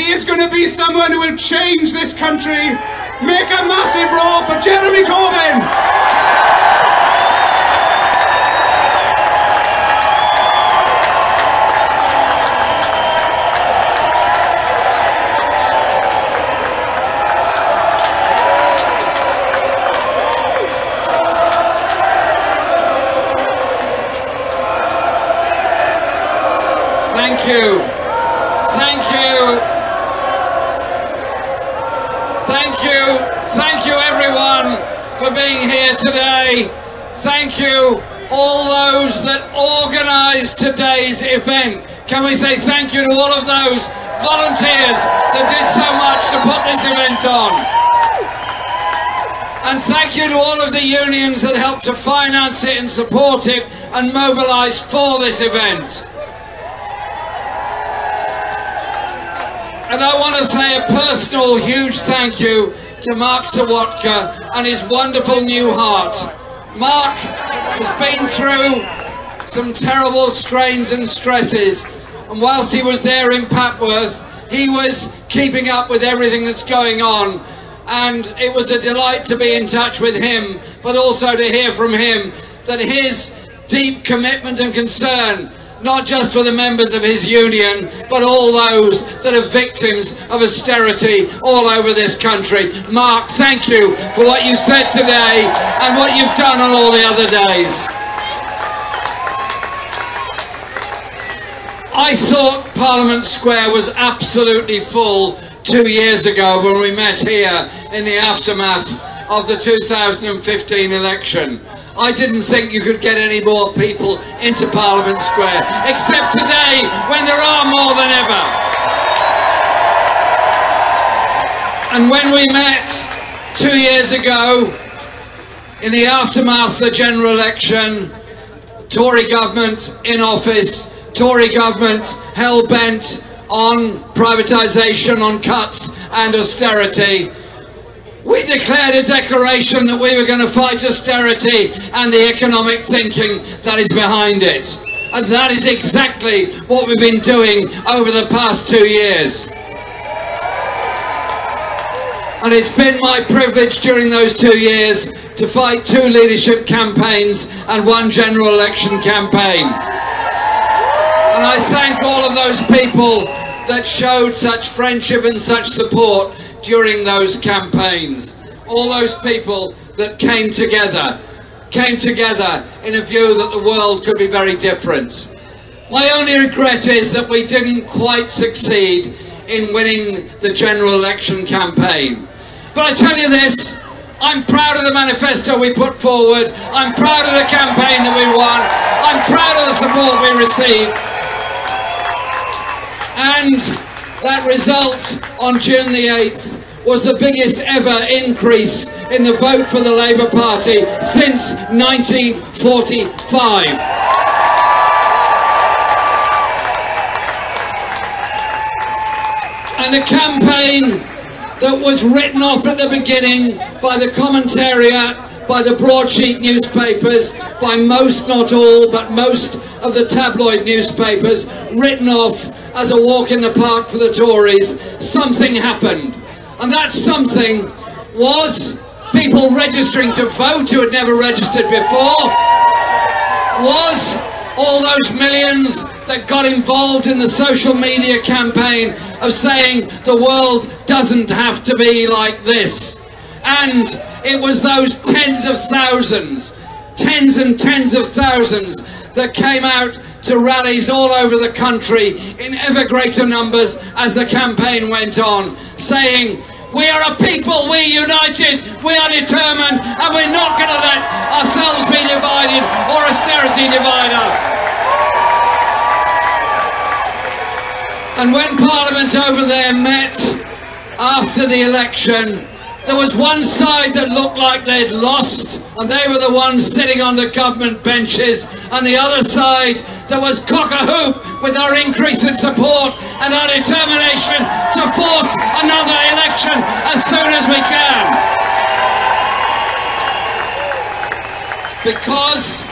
He is going to be someone who will change this country. Make a massive roar for Jeremy Corbyn! Thank you. Thank you. Thank you. Thank you everyone for being here today. Thank you all those that organised today's event. Can we say thank you to all of those volunteers that did so much to put this event on? And thank you to all of the unions that helped to finance it and support it and mobilise for this event. And I want to say a personal huge thank you to Mark Sawatka and his wonderful new heart. Mark has been through some terrible strains and stresses, and whilst he was there in Papworth, he was keeping up with everything that's going on, and it was a delight to be in touch with him, but also to hear from him that his deep commitment and concern, not just for the members of his union, but all those that are victims of austerity all over this country. Mark, thank you for what you said today and what you've done on all the other days. I thought Parliament Square was absolutely full 2 years ago when we met here in the aftermath of the 2015 election. I didn't think you could get any more people into Parliament Square, except today when there are more than ever. And when we met 2 years ago in the aftermath of the general election, Tory government in office, Tory government hell-bent on privatisation, on cuts and austerity, we declared a declaration that we were going to fight austerity and the economic thinking that is behind it. And that is exactly what we've been doing over the past 2 years. And it's been my privilege during those 2 years to fight 2 leadership campaigns and 1 general election campaign. And I thank all of those people that showed such friendship and such support during those campaigns. All those people that came together in a view that the world could be very different. My only regret is that we didn't quite succeed in winning the general election campaign. But I tell you this, I'm proud of the manifesto we put forward, I'm proud of the campaign that we won, I'm proud of the support we received. And that result on June the 8th was the biggest ever increase in the vote for the Labour Party since 1945. And a campaign that was written off at the beginning by the commentariat, by the broadsheet newspapers, by most, not all, but most of the tabloid newspapers, written off as a walk in the park for the Tories. Something happened. And that something was people registering to vote who had never registered before, was all those millions that got involved in the social media campaign of saying the world doesn't have to be like this. And it was those tens and tens of thousands that came out to rallies all over the country in ever greater numbers as the campaign went on, saying, we are a people, we're united, we are determined, and we're not going to let ourselves be divided or austerity divide us. And when Parliament over there met after the election, there was one side that looked like they'd lost, and they were the ones sitting on the government benches, and the other side that was cock-a-hoop with our increase in support and our determination to force another election as soon as we can. Because,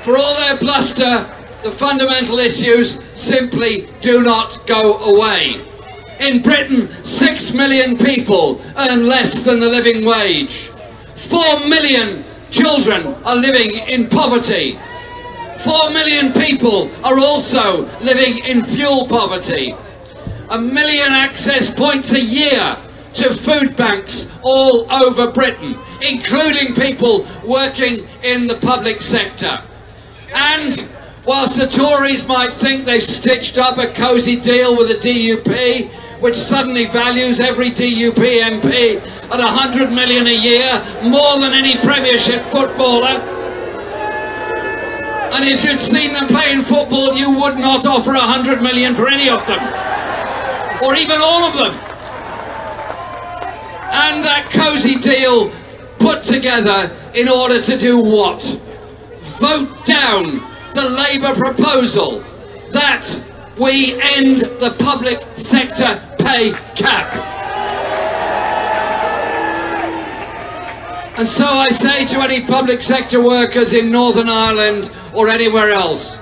for all their bluster, the fundamental issues simply do not go away. In Britain, 6 million people earn less than the living wage. 4 million children are living in poverty. 4 million people are also living in fuel poverty. 1 million access points a year to food banks all over Britain, including people working in the public sector. And whilst the Tories might think they've stitched up a cosy deal with the DUP, which suddenly values every DUP MP at 100 million a year, more than any Premiership footballer, and if you'd seen them playing football, you would not offer 100 million for any of them, or even all of them. And that cosy deal put together in order to do what? Vote down the Labour proposal that we end the public sector pay cap. And so I say to any public sector workers in Northern Ireland or anywhere else,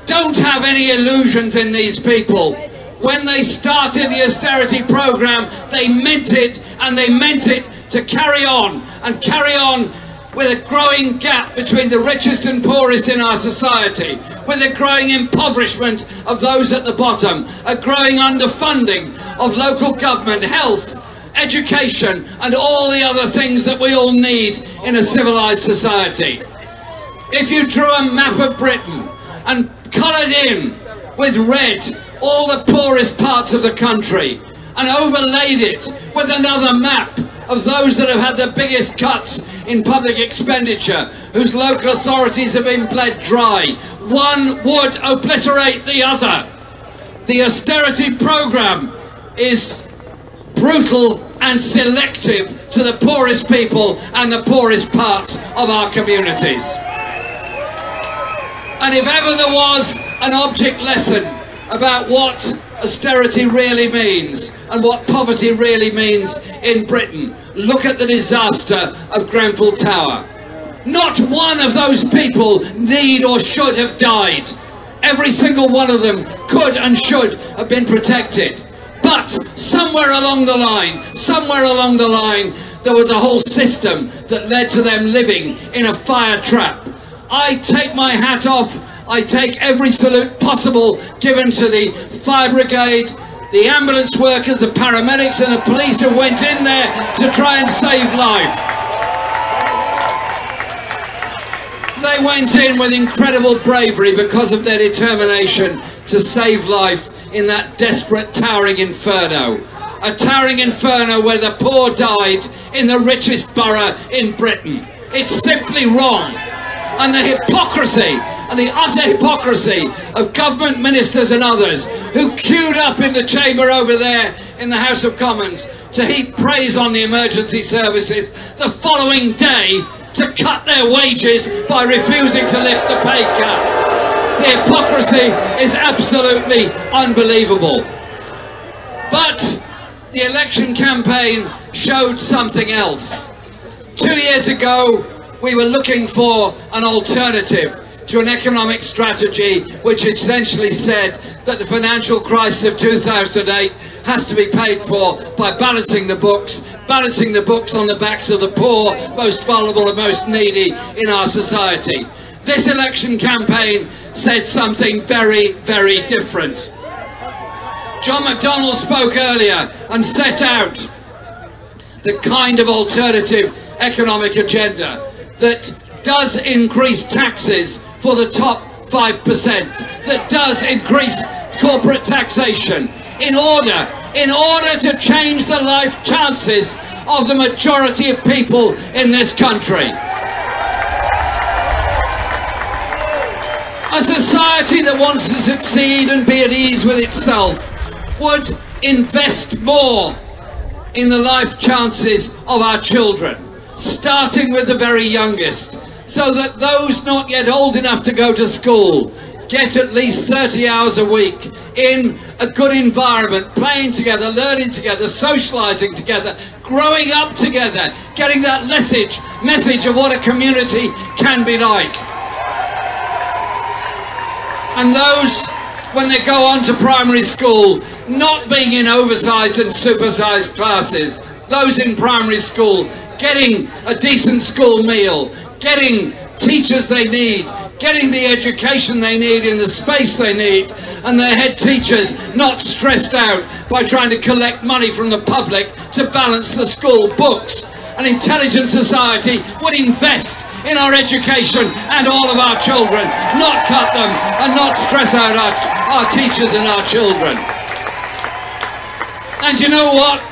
don't have any illusions in these people. When they started the austerity programme, they meant it, and they meant it to carry on, and carry on with a growing gap between the richest and poorest in our society, with a growing impoverishment of those at the bottom, a growing underfunding of local government, health, education, and all the other things that we all need in a civilised society. If you drew a map of Britain and coloured in with red all the poorest parts of the country and overlaid it with another map of those that have had the biggest cuts in public expenditure, whose local authorities have been bled dry, one would obliterate the other. The austerity programme is brutal and selective to the poorest people and the poorest parts of our communities. And if ever there was an object lesson about what austerity really means and what poverty really means in Britain, look at the disaster of Grenfell Tower. Not one of those people need or should have died. Every single one of them could and should have been protected. But somewhere along the line, there was a whole system that led to them living in a fire trap. I take my hat off. I take every salute possible given to the fire brigade, the ambulance workers, the paramedics and the police who went in there to try and save life. They went in with incredible bravery because of their determination to save life in that desperate towering inferno. A towering inferno where the poor died in the richest borough in Britain. It's simply wrong. And the hypocrisy and the utter hypocrisy of government ministers and others who queued up in the chamber over there in the House of Commons to heap praise on the emergency services the following day to cut their wages by refusing to lift the pay cap. The hypocrisy is absolutely unbelievable. But the election campaign showed something else. 2 years ago, we were looking for an alternative to an economic strategy which essentially said that the financial crisis of 2008 has to be paid for by balancing the books on the backs of the poor, most vulnerable and most needy in our society. This election campaign said something very, very different. John McDonnell spoke earlier and set out the kind of alternative economic agenda that does increase taxes for the top 5%, that does increase corporate taxation in order to change the life chances of the majority of people in this country. A society that wants to succeed and be at ease with itself would invest more in the life chances of our children, starting with the very youngest, so that those not yet old enough to go to school get at least 30 hours a week in a good environment, playing together, learning together, socialising together, growing up together, getting that message of what a community can be like. And those, when they go on to primary school, not being in oversized and supersized classes, those in primary school getting a decent school meal, getting teachers they need, getting the education they need in the space they need, and their head teachers not stressed out by trying to collect money from the public to balance the school books. An intelligent society would invest in our education and all of our children, not cut them and not stress out our teachers and our children. And you know what?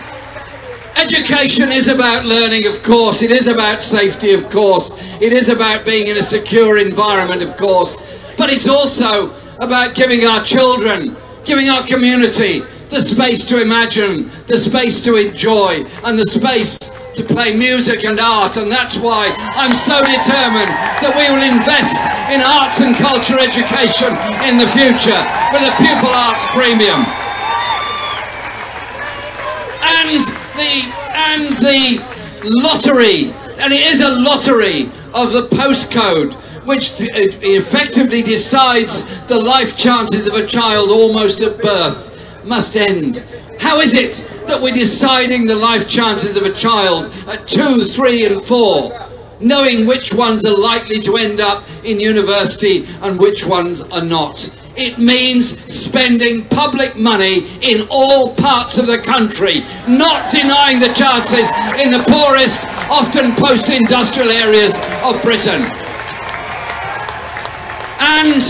Education is about learning, of course. It is about safety, of course. It is about being in a secure environment, of course. But it's also about giving our children, giving our community the space to imagine, the space to enjoy, and the space to play music and art. And that's why I'm so determined that we will invest in arts and culture education in the future with a pupil arts premium. And the lottery, and it is a lottery of the postcode, which effectively decides the life chances of a child almost at birth, must end. How is it that we're deciding the life chances of a child at 2, 3 and 4, knowing which ones are likely to end up in university and which ones are not? It means spending public money in all parts of the country, not denying the chances in the poorest, often post-industrial areas of Britain. And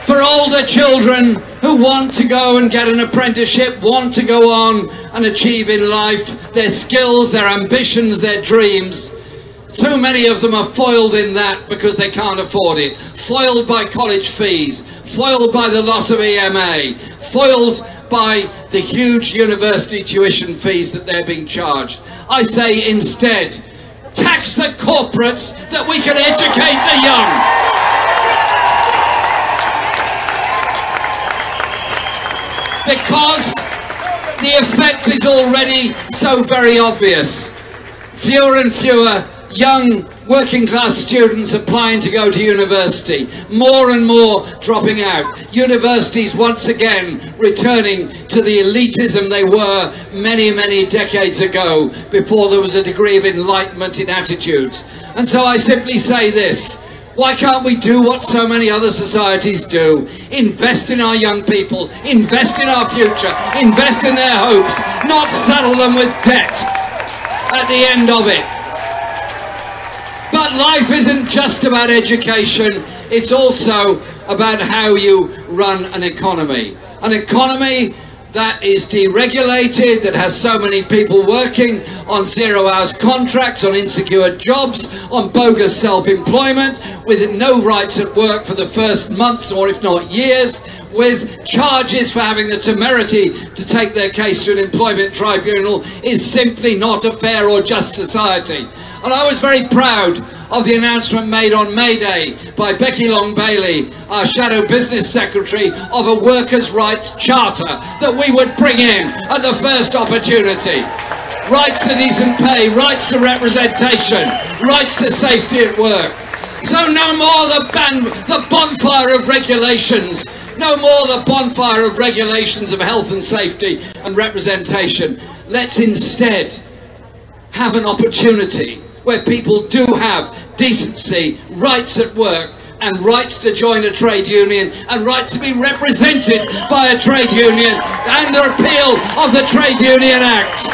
for older children who want to go and get an apprenticeship, want to go on and achieve in life their skills, their ambitions, their dreams, too many of them are foiled in that because they can't afford it. Foiled by college fees, foiled by the loss of EMA, foiled by the huge university tuition fees that they're being charged. I say instead, tax the corporates that we can educate the young. Because the effect is already so very obvious. Fewer and fewer young working class students applying to go to university, more and more dropping out. Universities once again returning to the elitism they were many, many decades ago, before there was a degree of enlightenment in attitudes. And so I simply say this: why can't we do what so many other societies do? Invest in our young people, invest in our future, invest in their hopes, not saddle them with debt at the end of it. But life isn't just about education, it's also about how you run an economy. An economy that is deregulated, that has so many people working on 0 hours contracts, on insecure jobs, on bogus self-employment, with no rights at work for the first months or if not years, with charges for having the temerity to take their case to an employment tribunal, is simply not a fair or just society. And I was very proud of the announcement made on May Day by Becky Long-Bailey, our Shadow Business Secretary, of a workers' rights charter that we would bring in at the first opportunity. Rights to decent pay, rights to representation, rights to safety at work. So no more the bonfire of regulations, no more the bonfire of regulations of health and safety and representation. Let's instead have an opportunity where people do have decency, rights at work, and rights to join a trade union, and rights to be represented by a trade union, and the repeal of the Trade Union Act.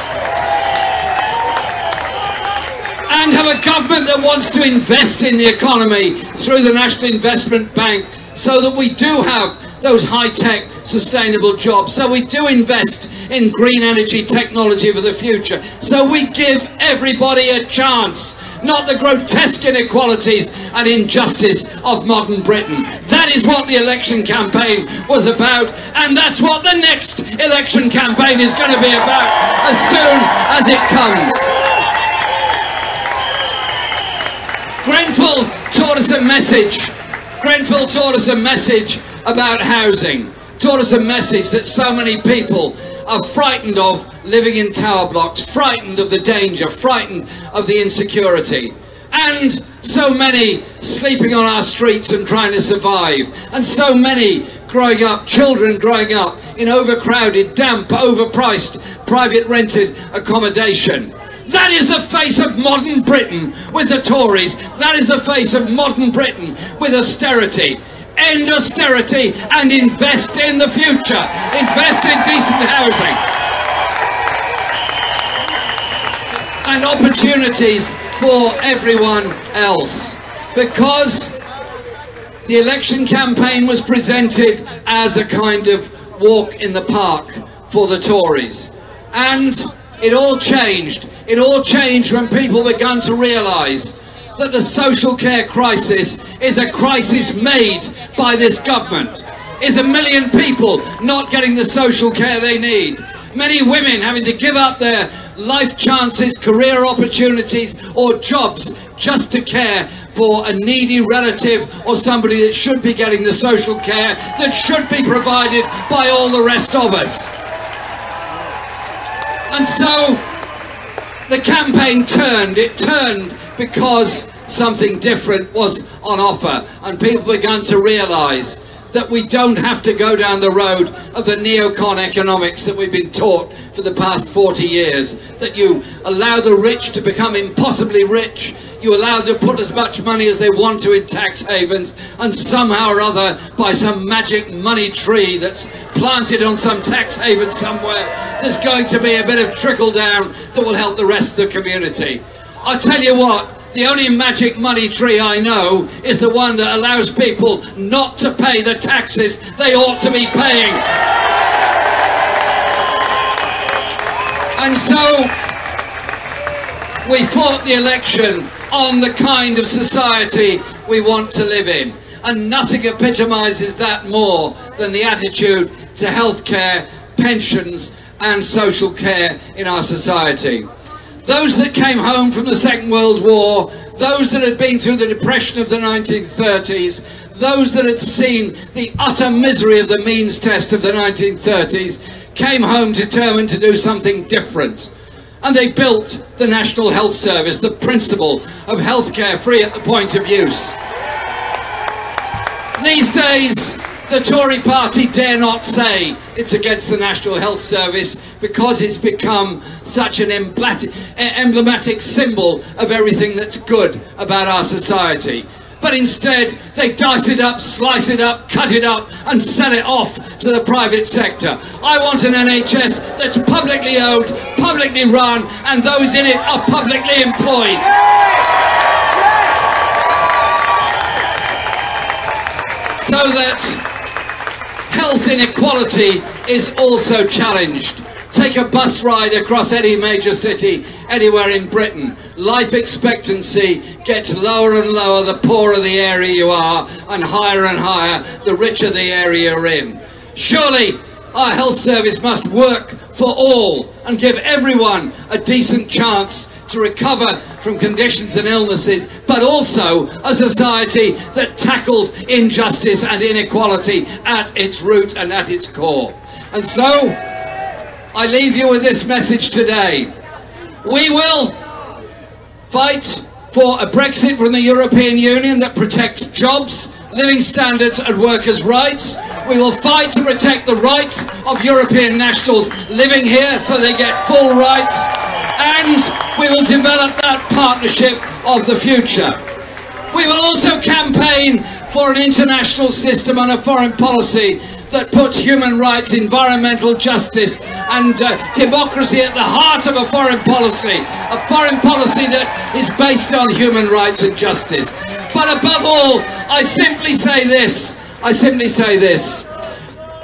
And have a government that wants to invest in the economy through the National Investment Bank, so that we do have those high-tech, sustainable jobs, so we do invest in green energy technology for the future, so we give everybody a chance, not the grotesque inequalities and injustice of modern Britain. That is what the election campaign was about, and that's what the next election campaign is going to be about as soon as it comes. Grenfell taught us a message. Grenfell taught us a message about housing, taught us a message that so many people are frightened of living in tower blocks, frightened of the danger, frightened of the insecurity. And so many sleeping on our streets and trying to survive. And so many growing up, children growing up in overcrowded, damp, overpriced, private rented accommodation. That is the face of modern Britain with the Tories. That is the face of modern Britain with austerity. End austerity and invest in the future. Invest in decent housing. And opportunities for everyone else. Because the election campaign was presented as a kind of walk in the park for the Tories. And it all changed. It all changed when people began to realise that the social care crisis is a crisis made by this government. Is 1 million people not getting the social care they need. Many women having to give up their life chances, career opportunities or jobs just to care for a needy relative or somebody that should be getting the social care that should be provided by all the rest of us. And so the campaign turned. It turned because something different was on offer, and people began to realise that we don't have to go down the road of the neocon economics that we've been taught for the past 40 years, that you allow the rich to become impossibly rich, you allow them to put as much money as they want to in tax havens, and somehow or other, by some magic money tree that's planted on some tax haven somewhere, there's going to be a bit of trickle down that will help the rest of the community. I tell you what, the only magic money tree I know is the one that allows people not to pay the taxes they ought to be paying. And so we fought the election on the kind of society we want to live in. And nothing epitomises that more than the attitude to healthcare, pensions and social care in our society. Those that came home from the Second World War, those that had been through the Depression of the 1930s, those that had seen the utter misery of the means test of the 1930s, came home determined to do something different. And they built the National Health Service, the principle of healthcare free at the point of use. These days, the Tory party dare not say it's against the National Health Service because it's become such an emblematic symbol of everything that's good about our society. But instead, they dice it up, slice it up, cut it up and sell it off to the private sector. I want an NHS that's publicly owned, publicly run, and those in it are publicly employed. So that health inequality is also challenged. Take a bus ride across any major city anywhere in Britain. Life expectancy gets lower and lower the poorer the area you are, and higher the richer the area you're in. Surely our health service must work for all and give everyone a decent chance to recover from conditions and illnesses, but also a society that tackles injustice and inequality at its root and at its core. And so I leave you with this message today. We will fight for a Brexit from the European Union that protects jobs, living standards and workers' rights. We will fight to protect the rights of European nationals living here so they get full rights. And we will develop that partnership of the future. We will also campaign for an international system and a foreign policy that puts human rights, environmental justice and democracy at the heart of a foreign policy that is based on human rights and justice. But above all, I simply say this,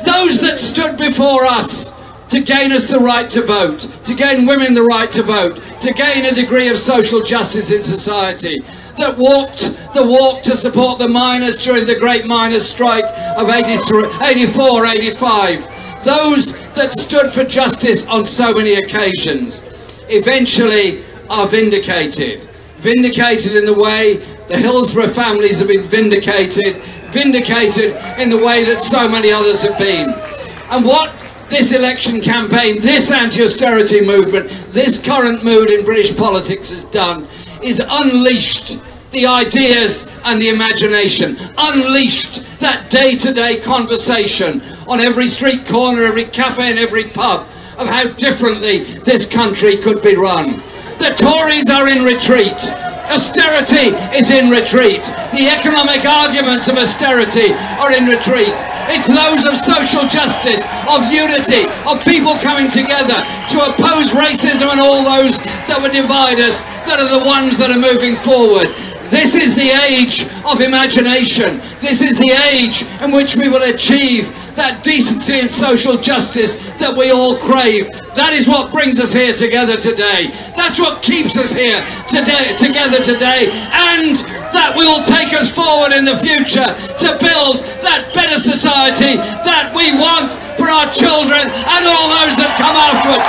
those that stood before us to gain us the right to vote, to gain women the right to vote, to gain a degree of social justice in society, that walked the walk to support the miners during the great miners' strike of 84, 85, those that stood for justice on so many occasions, eventually are vindicated. Vindicated in the way the Hillsborough families have been vindicated in the way that so many others have been. And what this election campaign, this anti-austerity movement, this current mood in British politics has done is unleashed the ideas and the imagination, unleashed that day-to-day conversation on every street corner, every cafe and every pub of how differently this country could be run. The Tories are in retreat. Austerity is in retreat. The economic arguments of austerity are in retreat. It's those of social justice, of unity, of people coming together to oppose racism and all those that would divide us that are the ones that are moving forward. This is the age of imagination. This is the age in which we will achieve that decency and social justice that we all crave. That is what brings us here together today. That's what keeps us here together today, and that will take us forward in the future to build that better society that we want for our children and all those that come afterwards.